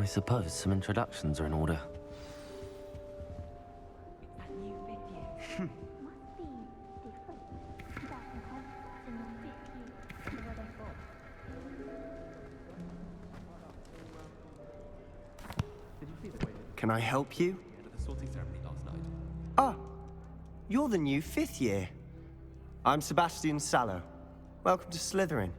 I suppose some introductions are in order. Can I help you? Ah, you're the new 5th year. I'm Sebastian Sallow. Welcome to Slytherin.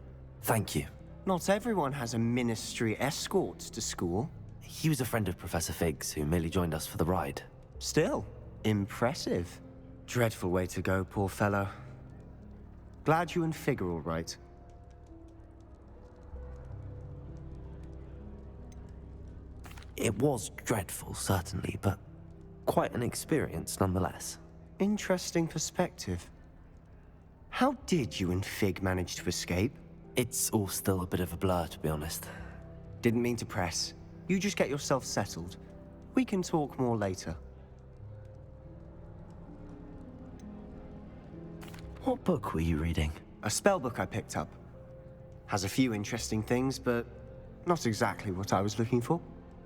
Thank you. Not everyone has a ministry escort to school. He was a friend of Professor Fig's who merely joined us for the ride. Still, impressive. Dreadful way to go, poor fellow. Glad you and Fig are all right. It was dreadful, certainly, but quite an experience nonetheless. Interesting perspective. How did you and Fig manage to escape? It's all still a bit of a blur, to be honest. Didn't mean to press. You just get yourself settled. We can talk more later. What book were you reading? A spell book I picked up. Has a few interesting things, but not exactly what I was looking for.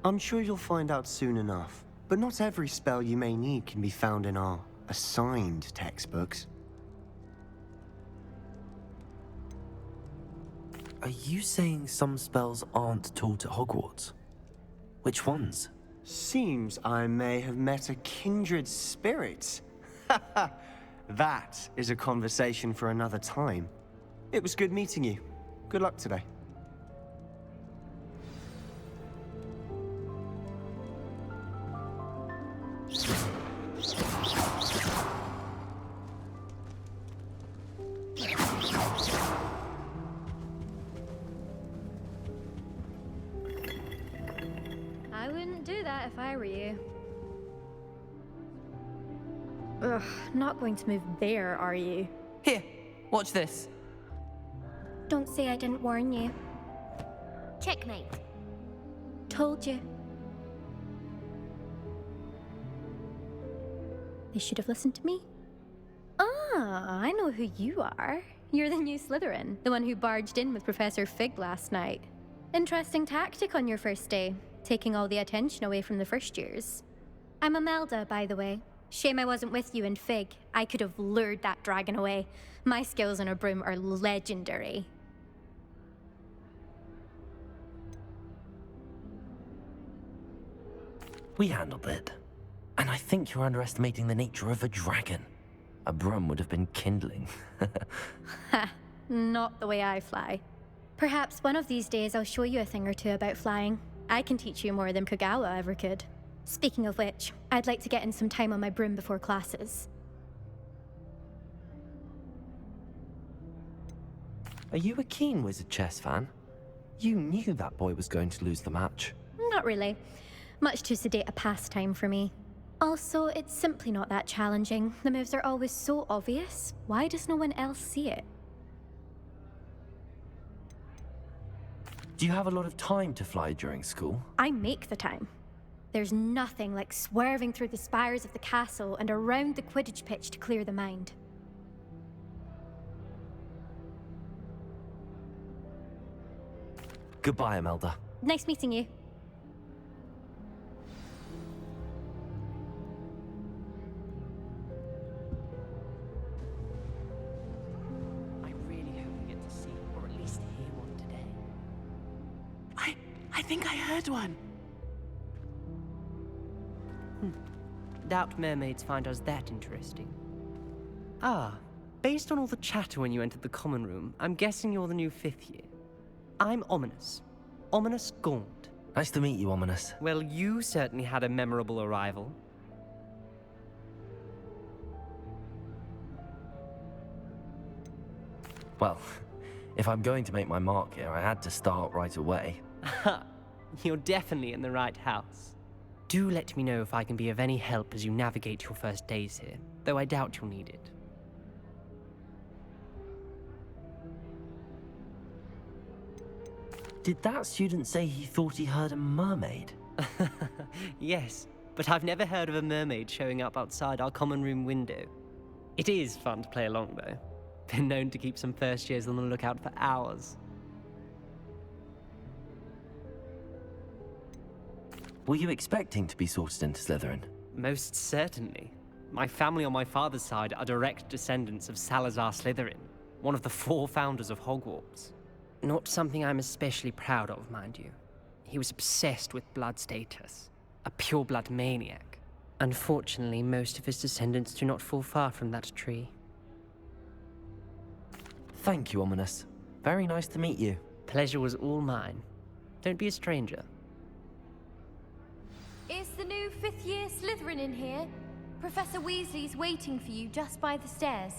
I'm sure you'll find out soon enough. But not every spell you may need can be found in our assigned textbooks. Are you saying some spells aren't taught at Hogwarts? Which ones? Seems I may have met a kindred spirit. That is a conversation for another time. It was good meeting you. Good luck today. I wouldn't do that if I were you. Ugh, not going to move there, are you? Here, watch this. Don't say I didn't warn you. Checkmate. Told you. They should have listened to me. Ah, I know who you are. You're the new Slytherin, the one who barged in with Professor Fig last night. Interesting tactic on your first day, taking all the attention away from the first years. I'm Imelda, by the way. Shame I wasn't with you in Fig. I could have lured that dragon away. My skills on a broom are legendary. We handled it. And I think you're underestimating the nature of a dragon. A broom would have been kindling. Ha, not the way I fly. Perhaps one of these days I'll show you a thing or two about flying. I can teach you more than Kogawa ever could. Speaking of which, I'd like to get in some time on my broom before classes. Are you a keen Wizard Chess fan? You knew that boy was going to lose the match. Not really. Much too sedate a pastime for me. Also, it's simply not that challenging. The moves are always so obvious. Why does no one else see it? Do you have a lot of time to fly during school? I make the time. There's nothing like swerving through the spires of the castle and around the Quidditch pitch to clear the mind. Goodbye, Imelda. Nice meeting you. I really hope we get to see, or at least hear one today. I think I heard one. Doubt mermaids find us that interesting. Ah, based on all the chatter when you entered the common room, I'm guessing you're the new 5th year. I'm Ominous. Ominous Gaunt. Nice to meet you, Ominous. Well, you certainly had a memorable arrival. Well, if I'm going to make my mark here, I had to start right away. You're definitely in the right house. Do let me know if I can be of any help as you navigate your first days here, though I doubt you'll need it. Did that student say he thought he heard a mermaid? Yes, but I've never heard of a mermaid showing up outside our common room window. It is fun to play along, though. Been known to keep some first years on the lookout for hours. Were you expecting to be sorted into Slytherin? Most certainly. My family on my father's side are direct descendants of Salazar Slytherin, one of the 4 founders of Hogwarts. Not something I'm especially proud of, mind you. He was obsessed with blood status, a pure-blood maniac. Unfortunately, most of his descendants do not fall far from that tree. Thank you, Ominous. Very nice to meet you. Pleasure was all mine. Don't be a stranger. Is the new 5th year Slytherin in here? Professor Weasley's waiting for you just by the stairs.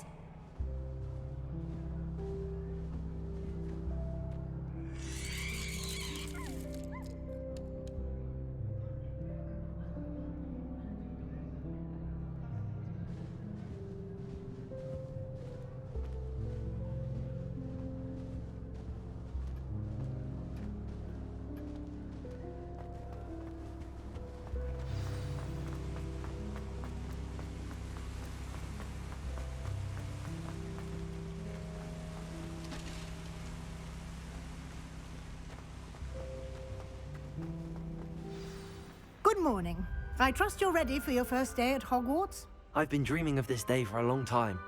Good morning. I trust you're ready for your first day at Hogwarts? I've been dreaming of this day for a long time.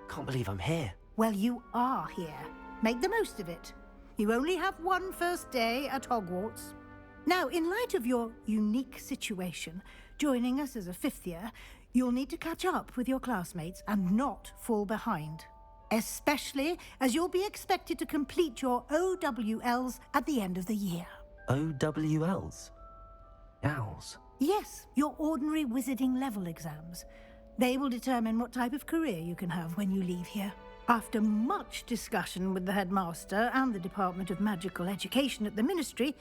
Can't believe I'm here. Well, you are here. Make the most of it. You only have one first day at Hogwarts. Now, in light of your unique situation, joining us as a 5th year, you'll need to catch up with your classmates and not fall behind. Especially as you'll be expected to complete your OWLs at the end of the year. OWLs? Owls? Yes, your ordinary wizarding level exams. They will determine what type of career you can have when you leave here. After much discussion with the headmaster and the Department of Magical Education at the Ministry,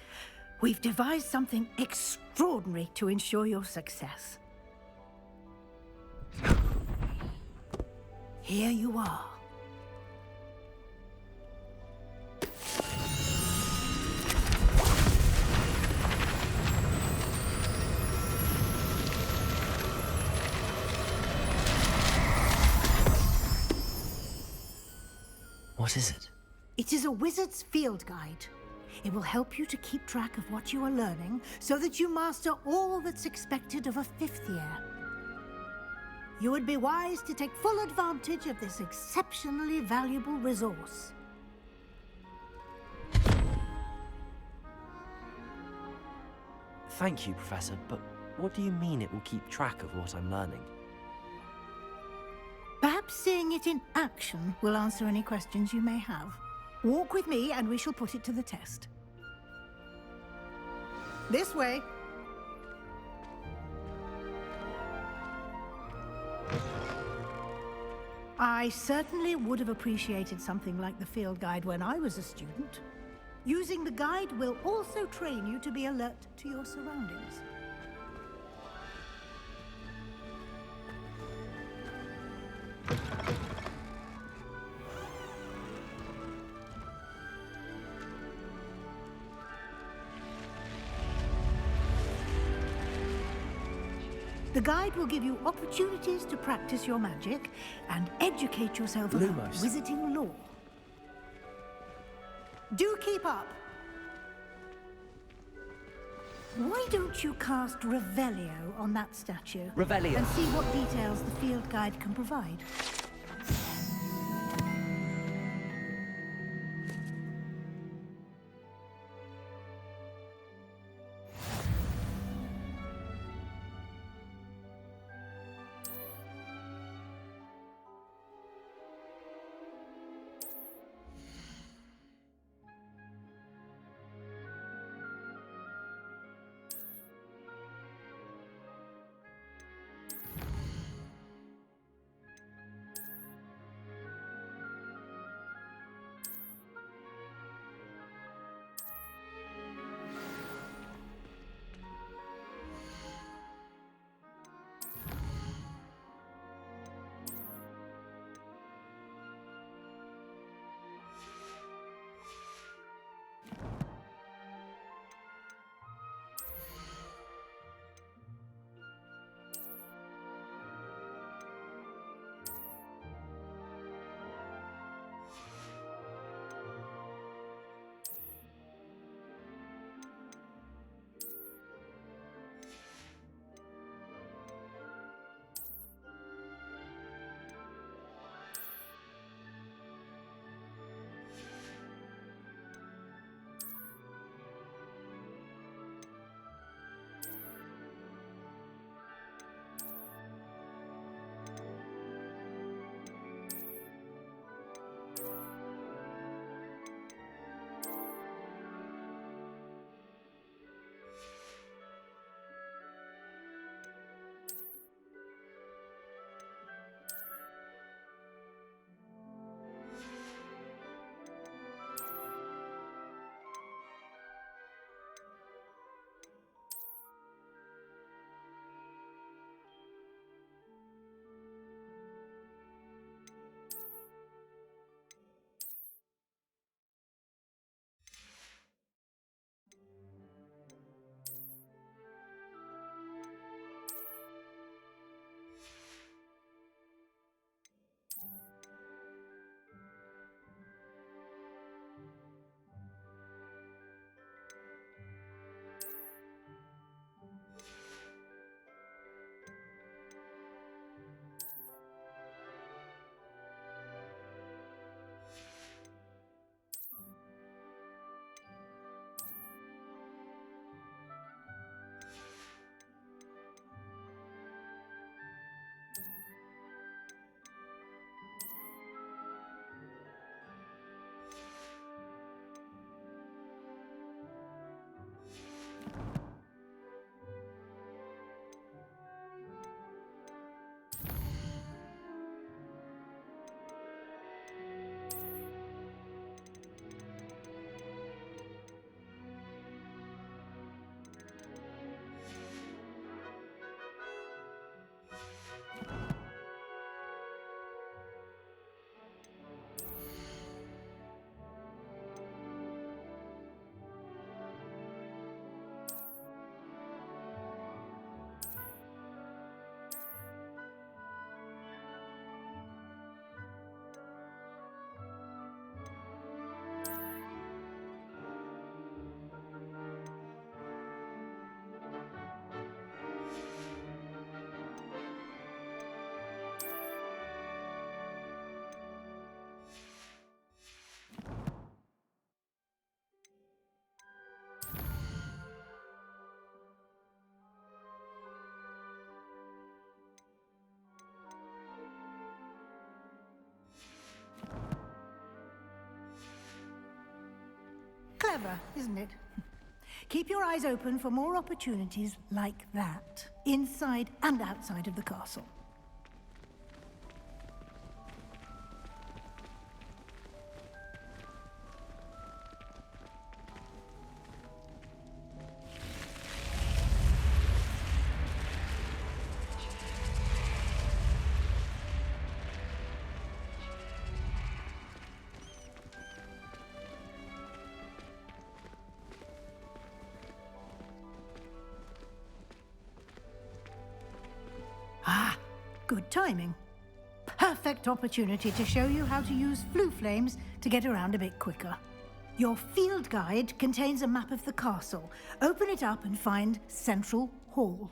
we've devised something extraordinary to ensure your success. Here you are. What is it? It is a wizard's field guide. It will help you to keep track of what you are learning so that you master all that's expected of a 5th year. You would be wise to take full advantage of this exceptionally valuable resource. Thank you, Professor, but what do you mean it will keep track of what I'm learning? Perhaps seeing it in action will answer any questions you may have. Walk with me and we shall put it to the test. This way. I certainly would have appreciated something like the field guide when I was a student. Using the guide will also train you to be alert to your surroundings. The guide will give you opportunities to practice your magic and educate yourself about Lumos. wizarding lore. Do keep up. Why don't you cast Revelio on that statue? Revelio. And see what details the field guide can provide. clever, isn't it? Keep your eyes open for more opportunities like that, inside and outside of the castle. Ah, good timing. Perfect opportunity to show you how to use flue flames to get around a bit quicker. Your field guide contains a map of the castle. Open it up and find Central Hall.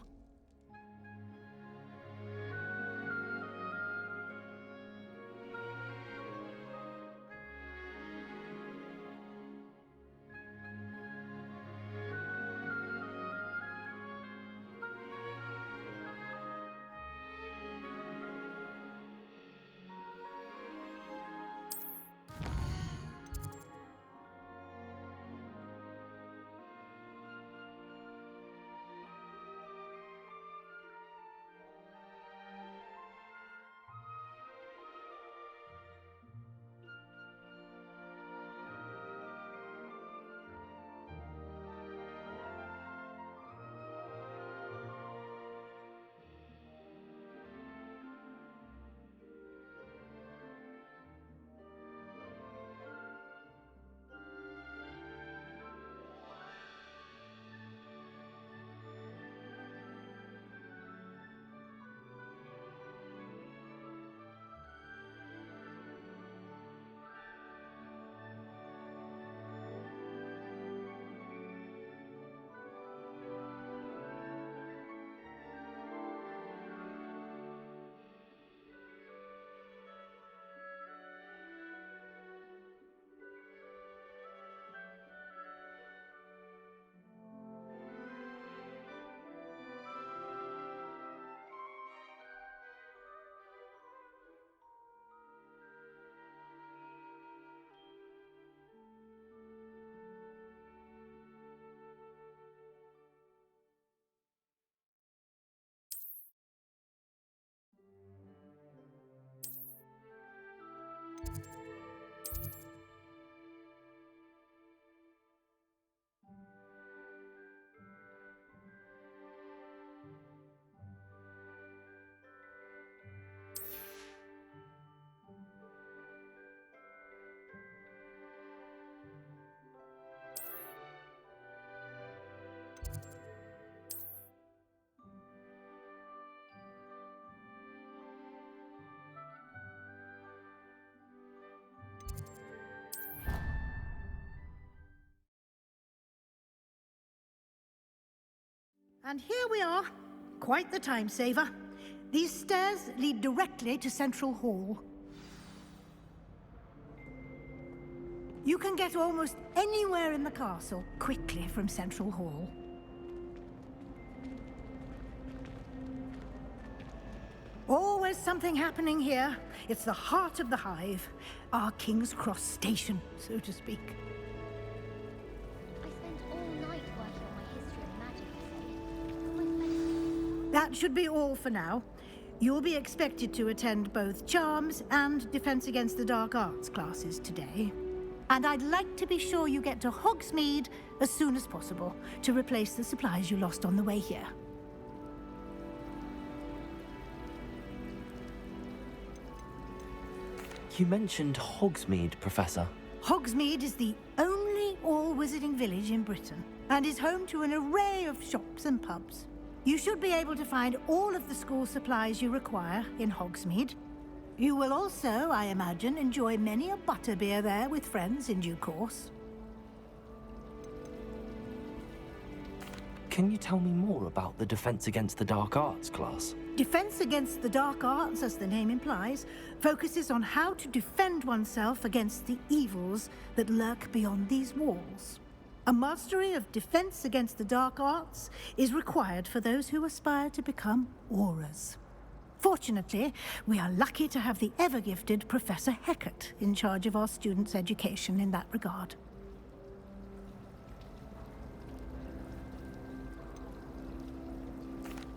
And here we are. Quite the time saver. These stairs lead directly to Central Hall. You can get almost anywhere in the castle quickly from Central Hall. Always something happening here. It's the heart of the Hive. Our King's Cross station, so to speak. I spent all night working on my history of magic, you see. That should be all for now. You'll be expected to attend both Charms and Defense Against the Dark Arts classes today. And I'd like to be sure you get to Hogsmeade as soon as possible to replace the supplies you lost on the way here. You mentioned Hogsmeade, Professor. Hogsmeade is the only all-wizarding village in Britain and is home to an array of shops and pubs. You should be able to find all of the school supplies you require in Hogsmeade. You will also, I imagine, enjoy many a butterbeer there with friends in due course. Can you tell me more about the Defense Against the Dark Arts class? Defense Against the Dark Arts, as the name implies, focuses on how to defend oneself against the evils that lurk beyond these walls. A mastery of Defense Against the Dark Arts is required for those who aspire to become Aurors. Fortunately, we are lucky to have the ever-gifted Professor Hecat in charge of our students' education in that regard.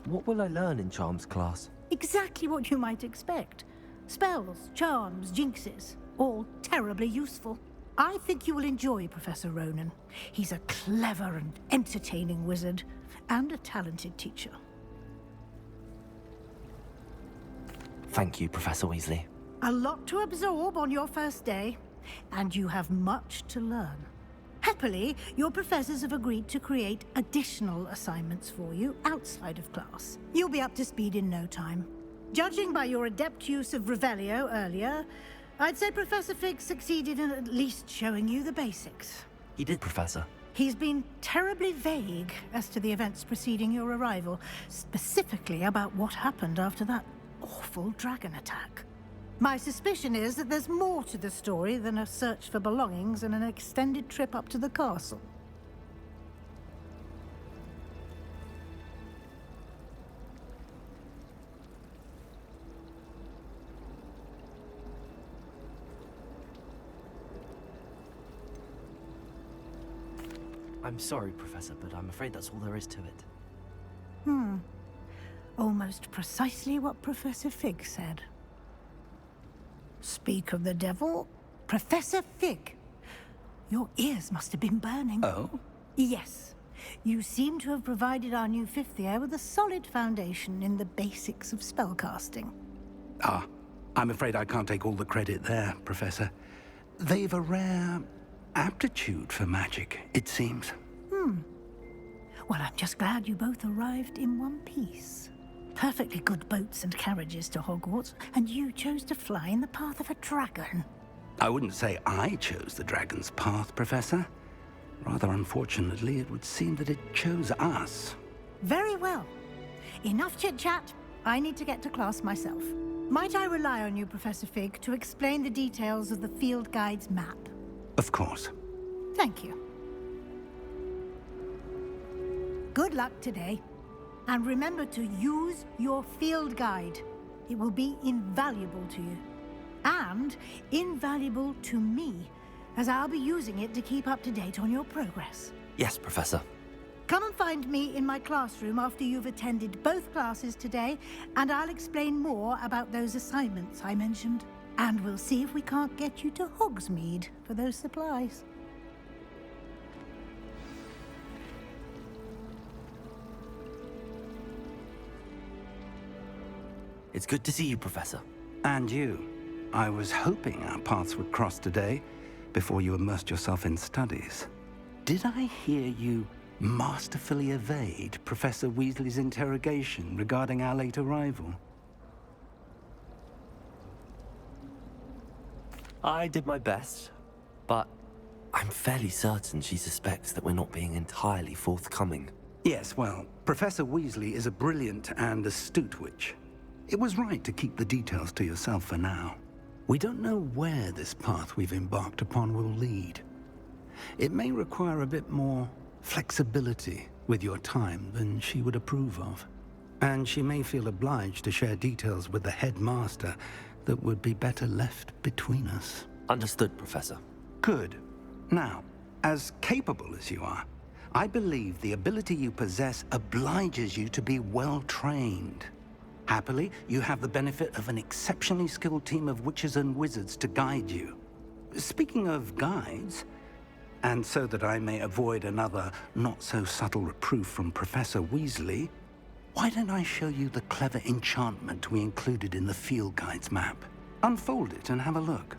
What will I learn in Charms class? Exactly what you might expect. Spells, charms, jinxes, all terribly useful. I think you will enjoy Professor Ronan. He's a clever and entertaining wizard, and a talented teacher. Thank you, Professor Weasley. A lot to absorb on your first day, and you have much to learn. Happily, your professors have agreed to create additional assignments for you outside of class. You'll be up to speed in no time. Judging by your adept use of Revelio earlier, I'd say Professor Fig succeeded in at least showing you the basics. He did, Professor. He's been terribly vague as to the events preceding your arrival, specifically about what happened after that awful dragon attack. My suspicion is that there's more to the story than a search for belongings and an extended trip up to the castle. I'm sorry, Professor, but I'm afraid that's all there is to it. Almost precisely what Professor Fig said. Speak of the devil, Professor Fig. Your ears must have been burning. Oh? Yes. You seem to have provided our new fifth year with a solid foundation in the basics of spellcasting. Ah, I'm afraid I can't take all the credit there, Professor. They've a rare aptitude for magic, it seems. Well, I'm just glad you both arrived in one piece. Perfectly good boats and carriages to Hogwarts, and you chose to fly in the path of a dragon. I wouldn't say I chose the dragon's path, Professor. Rather unfortunately, it would seem that it chose us. Very well. Enough chit-chat. I need to get to class myself. Might I rely on you, Professor Fig, to explain the details of the field guide's map? Of course. Thank you. Good luck today. And remember to use your field guide. It will be invaluable to you. And invaluable to me, as I'll be using it to keep up to date on your progress. Yes, Professor. Come and find me in my classroom after you've attended both classes today, and I'll explain more about those assignments I mentioned. And we'll see if we can't get you to Hogsmeade for those supplies. It's good to see you, Professor. And you. I was hoping our paths would cross today, before you immersed yourself in studies. Did I hear you masterfully evade Professor Weasley's interrogation regarding our late arrival? I did my best, but I'm fairly certain she suspects that we're not being entirely forthcoming. Yes, well, Professor Weasley is a brilliant and astute witch. It was right to keep the details to yourself for now. We don't know where this path we've embarked upon will lead. It may require a bit more flexibility with your time than she would approve of. And she may feel obliged to share details with the headmaster that would be better left between us. Understood, Professor. Good. Now, as capable as you are, I believe the ability you possess obliges you to be well trained. Happily, you have the benefit of an exceptionally skilled team of witches and wizards to guide you. Speaking of guides, and so that I may avoid another not-so-subtle reproof from Professor Weasley, why don't I show you the clever enchantment we included in the field guide's map? Unfold it and have a look.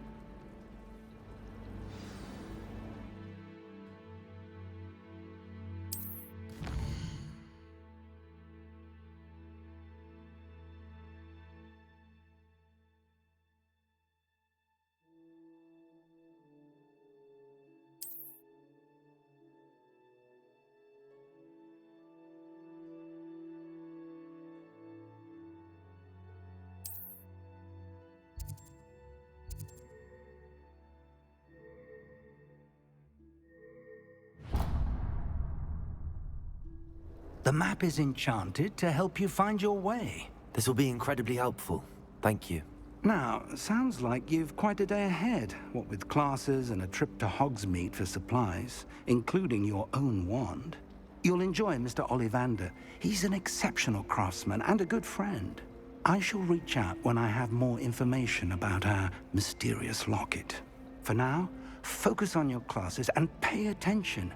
The map is enchanted to help you find your way. This will be incredibly helpful. Thank you. Now, sounds like you've quite a day ahead, what with classes and a trip to Hogsmeade for supplies, including your own wand. You'll enjoy Mr. Ollivander. He's an exceptional craftsman and a good friend. I shall reach out when I have more information about our mysterious locket. For now, focus on your classes and pay attention.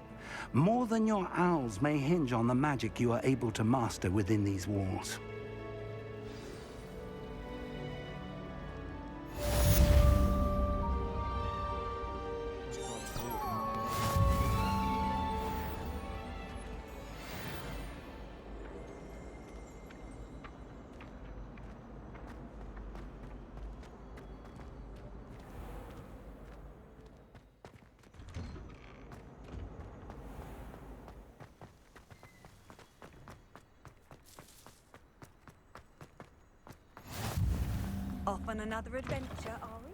More than your owls may hinge on the magic you are able to master within these walls. Off on another adventure, are we?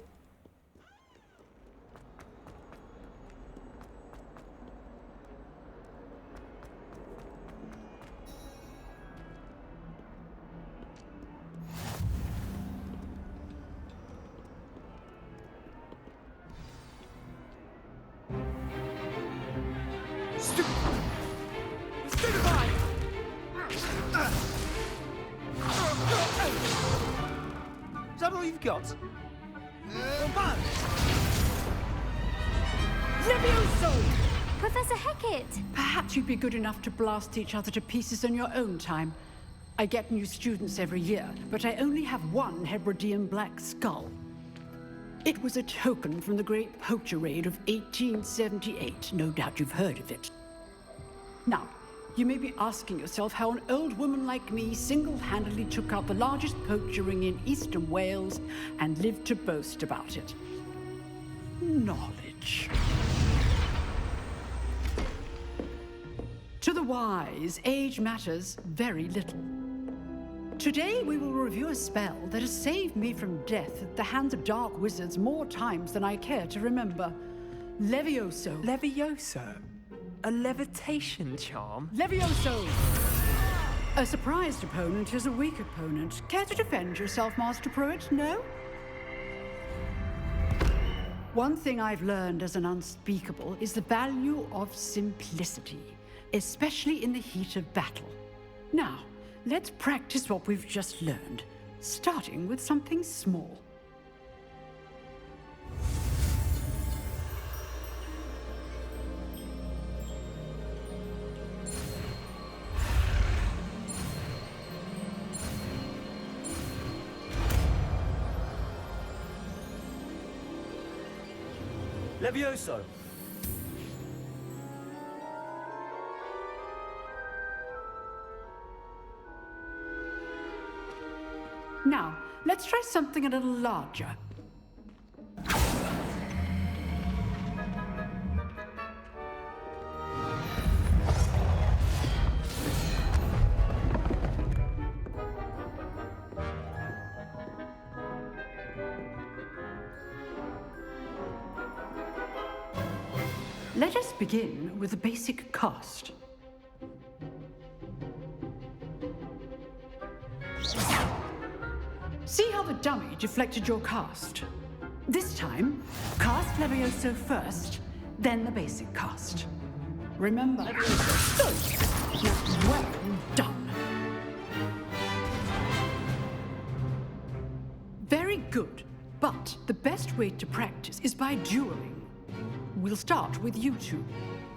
Is that all you've got? Levioso! Professor Hecat! Perhaps you'd be good enough to blast each other to pieces in your own time. I get new students every year, but I only have one Hebridean black skull. It was a token from the Great Poacher Raid of 1878. No doubt you've heard of it. Now, you may be asking yourself how an old woman like me single-handedly took out the largest poacher ring in eastern Wales and lived to boast about it. Knowledge. To the wise, age matters very little. Today we will review a spell that has saved me from death at the hands of dark wizards more times than I care to remember. Levioso. Levioso? A levitation charm? Levioso! A surprised opponent is a weak opponent. Care to defend yourself, Master Pruitt? No? One thing I've learned as an unspeakable is the value of simplicity, especially in the heat of battle. Now, let's practice what we've just learned, starting with something small. Levioso! Now, let's try something a little larger. Let us begin with the basic cast. See how the dummy deflected your cast? This time, cast Levioso first, then the basic cast. Remember, Levioso. Now, well done. Very good, but the best way to practice is by dueling. We'll start with you two.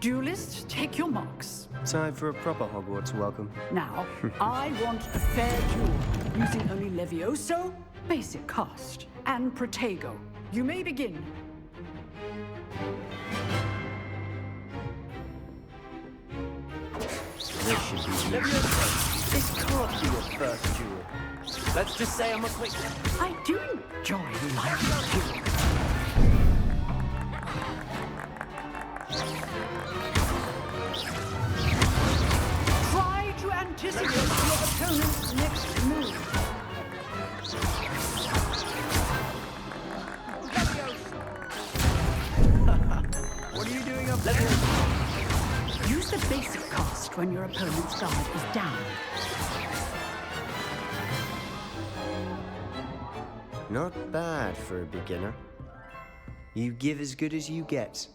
Duelists, take your marks. Time for a proper Hogwarts welcome. Now, I want a fair duel, using only Levioso, basic cast, and Protego. You may begin. This should be Levioso! This can't be your first duel. Let's just say I'm a quick... I do enjoy live duels. Try to anticipate your opponent's next move. What are you doing up there? Use the basic cast when your opponent's guard is down. Not bad for a beginner. You give as good as you get.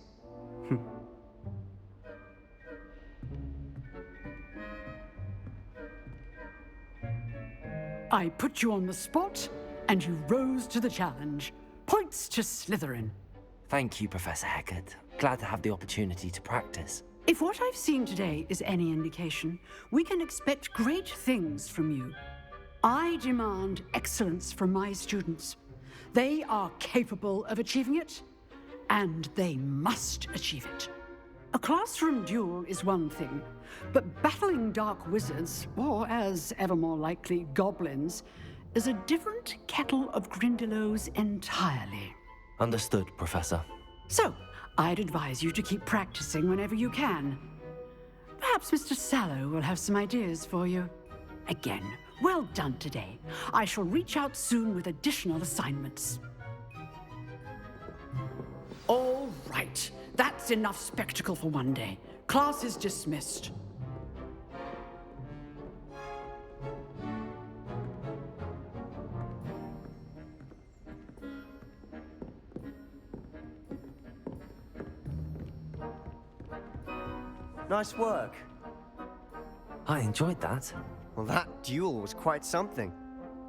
I put you on the spot, and you rose to the challenge. Points to Slytherin. Thank you, Professor Hecat. Glad to have the opportunity to practice. If what I've seen today is any indication, we can expect great things from you. I demand excellence from my students. They are capable of achieving it, and they must achieve it. A classroom duel is one thing, but battling dark wizards, or as ever more likely, goblins, is a different kettle of Grindylows entirely. Understood, Professor. So, I'd advise you to keep practicing whenever you can. Perhaps Mr. Sallow will have some ideas for you. Again, well done today. I shall reach out soon with additional assignments. All right. That's enough spectacle for one day. Class is dismissed. Nice work. I enjoyed that. Well, that duel was quite something.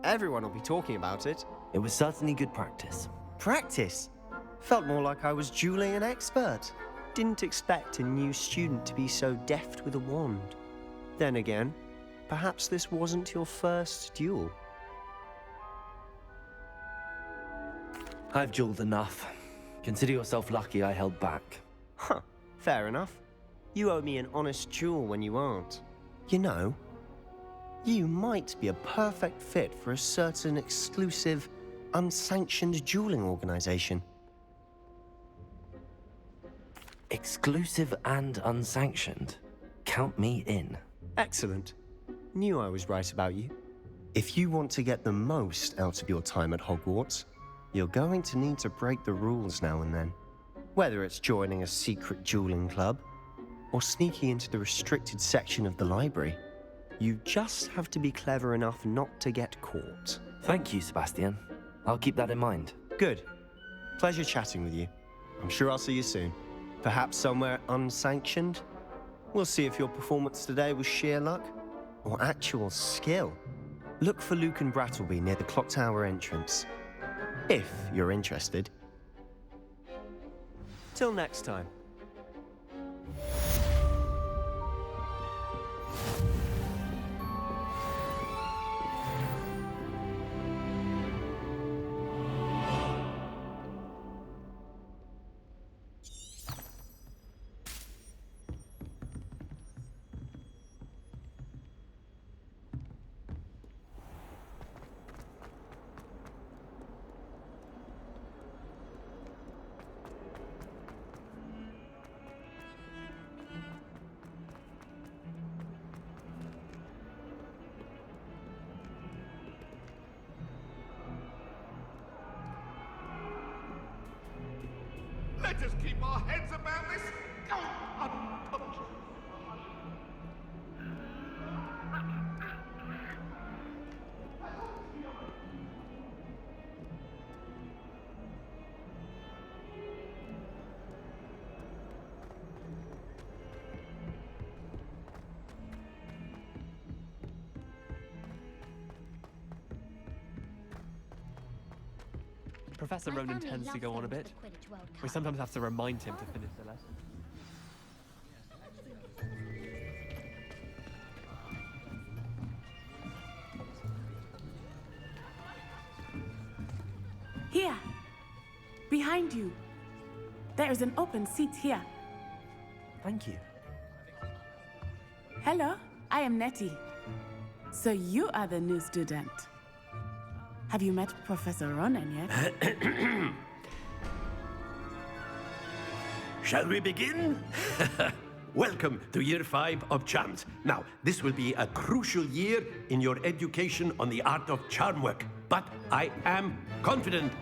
Everyone will be talking about it. It was certainly good practice. Practice? Felt more like I was dueling an expert. Didn't expect a new student to be so deft with a wand. Then again, perhaps this wasn't your first duel. I've dueled enough. Consider yourself lucky I held back. Huh, fair enough. You owe me an honest duel when you aren't. You know, you might be a perfect fit for a certain exclusive, unsanctioned dueling organization. Exclusive and unsanctioned. Count me in. Excellent. Knew I was right about you. If you want to get the most out of your time at Hogwarts, you're going to need to break the rules now and then. Whether it's joining a secret dueling club, or sneaking into the restricted section of the library, you just have to be clever enough not to get caught. Thank you, Sebastian. I'll keep that in mind. Good. Pleasure chatting with you. I'm sure I'll see you soon. Perhaps somewhere unsanctioned? We'll see if your performance today was sheer luck or actual skill. Look for Luke and Brattleby near the clock tower entrance. If you're interested. Till next time. Let us keep our heads about this. Go untouched. Professor Ronan tends to go on a bit. We sometimes have to remind him to finish the lesson. Here, behind you. There is an open seat here. Thank you. Hello, I am Nettie. So you are the new student. Have you met Professor Ronan yet? Shall we begin? Welcome to Year 5 of Charms. Now, this will be a crucial year in your education on the art of charm work. But I am confident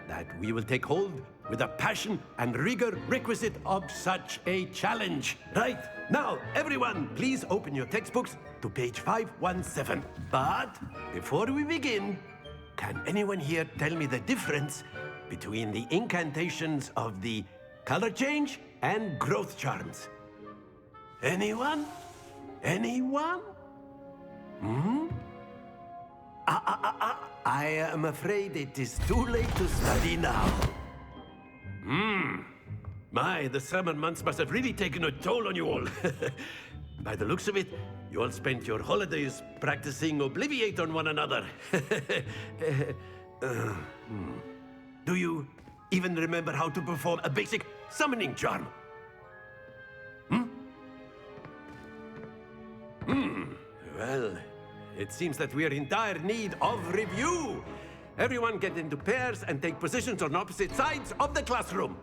that we will take hold with the passion and rigor requisite of such a challenge. Right, now, everyone, please open your textbooks to page 517. But before we begin, can anyone here tell me the difference between the incantations of the color change and growth charms? Anyone? Anyone? I am afraid it is too late to study now. My, the summer months must have really taken a toll on you all. By the looks of it, you all spent your holidays practicing Obliviate on one another. Do you even remember how to perform a basic summoning charm? Well, it seems that we are in dire need of review. Everyone get into pairs and take positions on opposite sides of the classroom.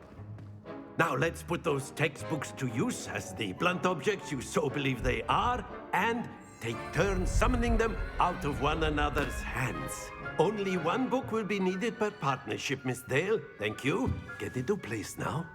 Now let's put those textbooks to use as the blunt objects you so believe they are, and take turns summoning them out of one another's hands. Only one book will be needed per partnership, Miss Dale. Thank you. Get into place now.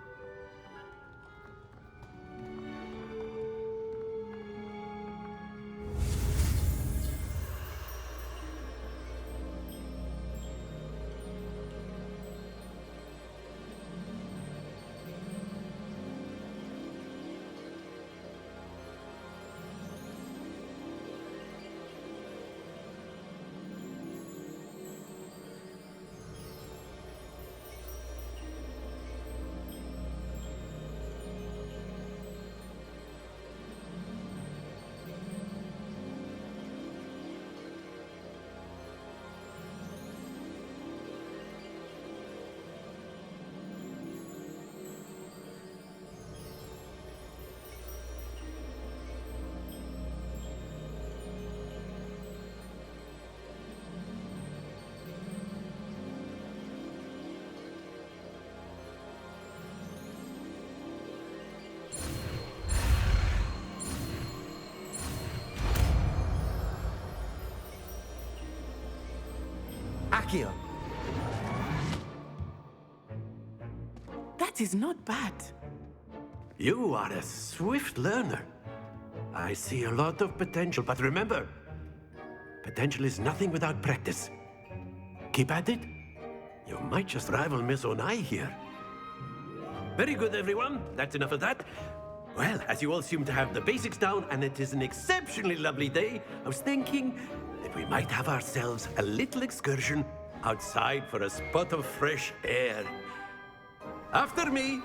Accio. That is not bad. You are a swift learner. I see a lot of potential, but remember, potential is nothing without practice. Keep at it. You might just rival Miss Onai here. Very good, everyone. That's enough of that. Well, as you all seem to have the basics down, and it is an exceptionally lovely day, I was thinking that we might have ourselves a little excursion outside for a spot of fresh air. After me.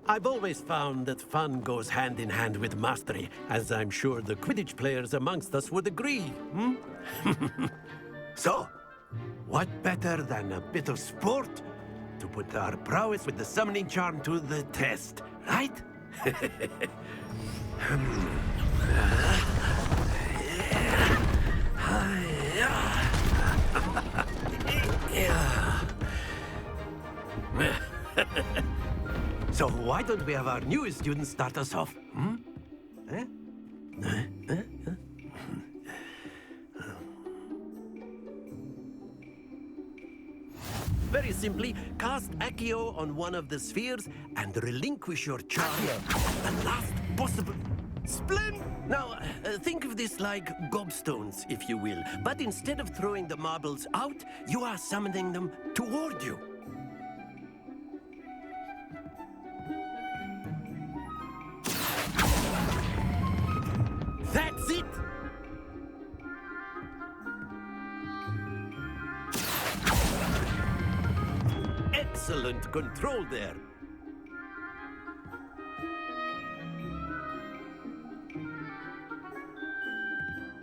I've always found that fun goes hand in hand with mastery, as I'm sure the Quidditch players amongst us would agree, So, what better than a bit of sport to put our prowess with the summoning charm to the test, right? So why don't we have our newest student start us off? Very simply, cast Accio on one of the spheres and relinquish your charm. The last possible... Splendid! Now, think of this like gobstones, if you will. But instead of throwing the marbles out, you are summoning them toward you. That's it! Excellent control there.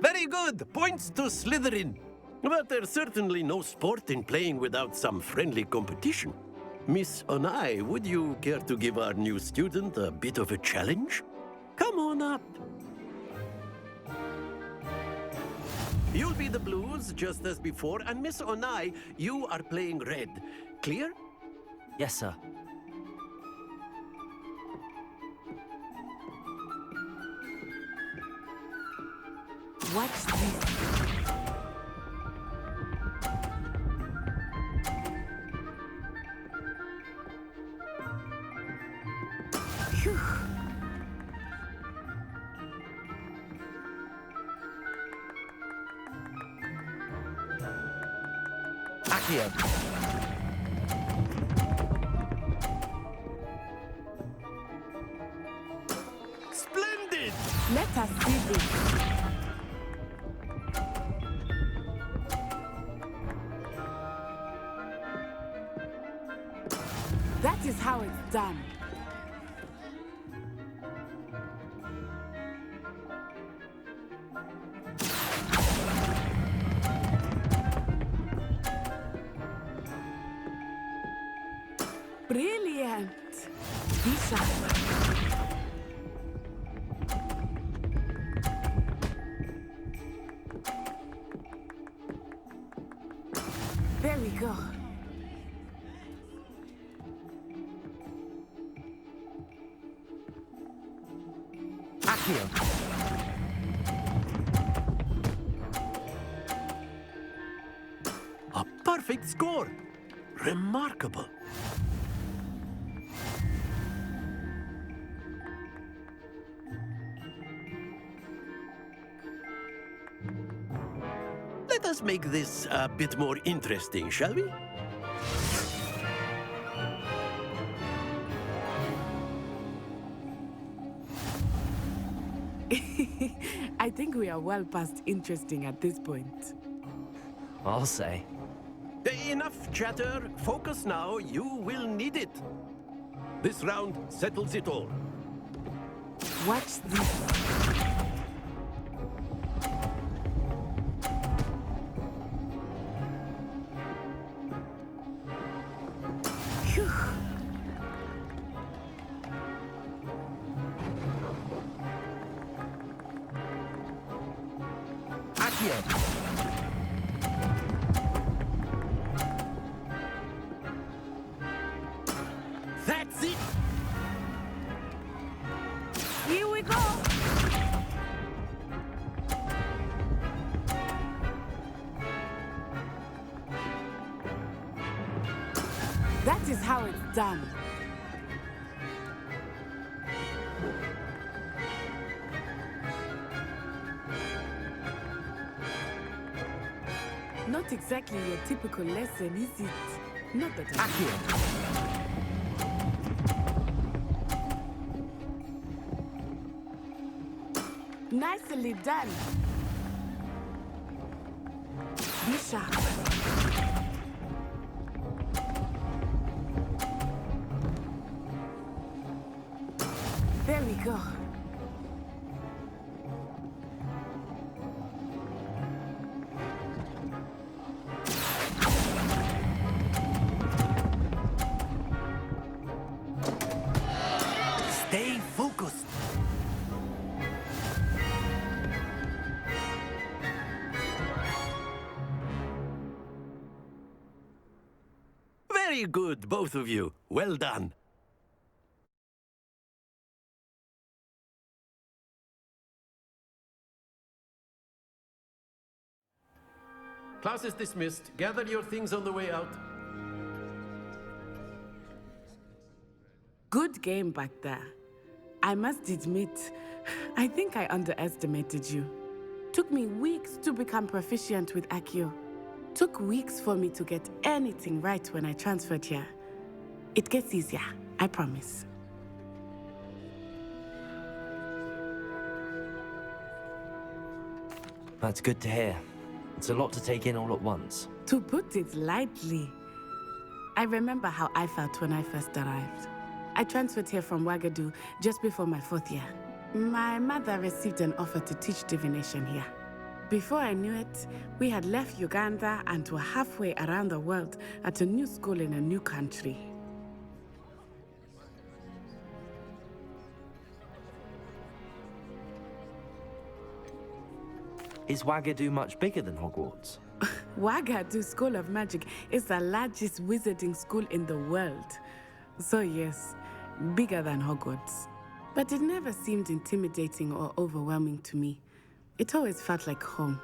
Very good. Points to Slytherin. But there's certainly no sport in playing without some friendly competition. Miss Onai, would you care to give our new student a bit of a challenge? Come on up. You'll be the blues, just as before, and Miss Onai, you are playing red. Clear? Yes, sir. What's this? Phew. Accio. Accio. Splendid! Let us see this. That is how it's done. Brilliant! Be sharp. There we go. Accio. A perfect score! Remarkable! Let us make this a bit more interesting, shall we? I think we are well past interesting at this point. I'll say. Enough chatter. Focus now. You will need it. This round settles it all. Watch this. Phew. Accio. That's it! Here we go! That is how it's done. Not exactly your typical lesson, is it? Not that I... Accio. Nicely done. Be sharp. There we go. Stay focused. Very good, both of you. Well done. Class is dismissed. Gather your things on the way out. Good game back there. I must admit, I think I underestimated you. Took me weeks to become proficient with Accio. Took weeks for me to get anything right when I transferred here. It gets easier, I promise. That's good to hear. It's a lot to take in all at once. To put it lightly, I remember how I felt when I first arrived. I transferred here from Ouagadougou just before my 4th year. My mother received an offer to teach divination here. Before I knew it, we had left Uganda and were halfway around the world at a new school in a new country. Is Ouagadougou much bigger than Hogwarts? Ouagadougou School of Magic is the largest wizarding school in the world. So yes, bigger than Hogwarts. But it never seemed intimidating or overwhelming to me. It always felt like home.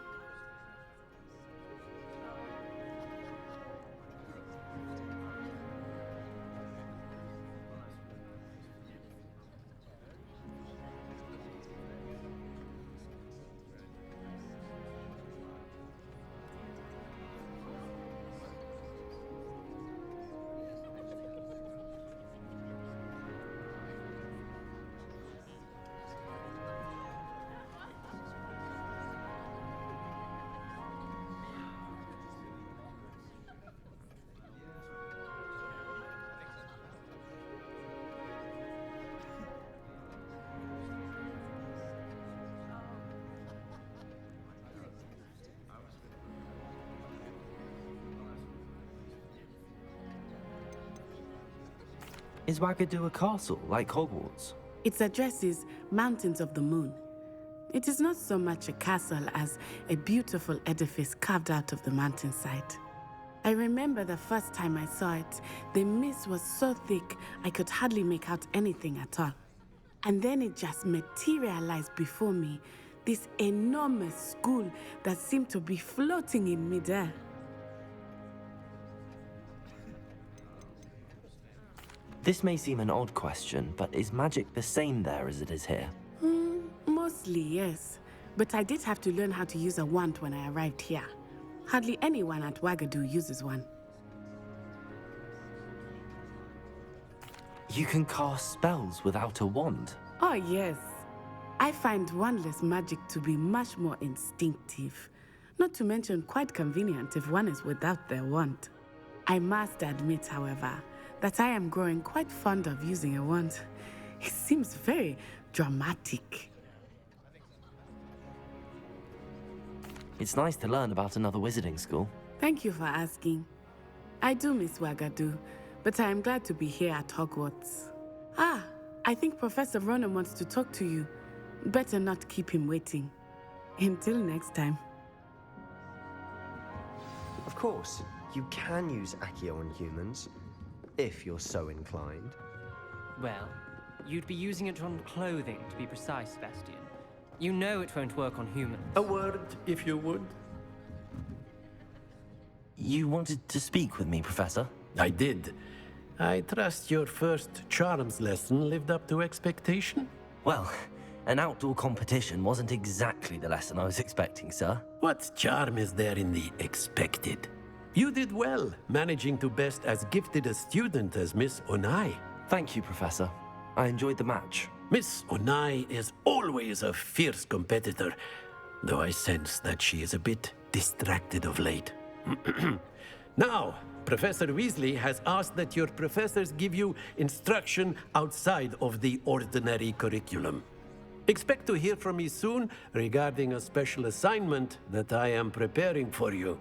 Is Wagadu a castle, like Hogwarts? Its address is Mountains of the Moon. It is not so much a castle as a beautiful edifice carved out of the mountainside. I remember the first time I saw it, the mist was so thick I could hardly make out anything at all. And then it just materialized before me, this enormous school that seemed to be floating in midair. This may seem an odd question, but is magic the same there as it is here? Mostly, yes. But I did have to learn how to use a wand when I arrived here. Hardly anyone at Wagadu uses one. You can cast spells without a wand? Oh, yes. I find wandless magic to be much more instinctive. Not to mention quite convenient if one is without their wand. I must admit, however, that I am growing quite fond of using a wand. It seems very dramatic. It's nice to learn about another wizarding school. Thank you for asking. I do miss Wagadu, but I am glad to be here at Hogwarts. Ah, I think Professor Ronan wants to talk to you. Better not keep him waiting. Until next time. Of course, you can use Accio on humans, if you're so inclined. Well, you'd be using it on clothing, to be precise, Sebastian. You know it won't work on humans. A word, if you would. You wanted to speak with me, Professor? I did. I trust your first charms lesson lived up to expectation? Well, an outdoor competition wasn't exactly the lesson I was expecting, sir. What charm is there in the expected? You did well, managing to best as gifted a student as Miss Onai. Thank you, Professor. I enjoyed the match. Miss Onai is always a fierce competitor, though I sense that she is a bit distracted of late. Now, Professor Weasley has asked that your professors give you instruction outside of the ordinary curriculum. Expect to hear from me soon regarding a special assignment that I am preparing for you.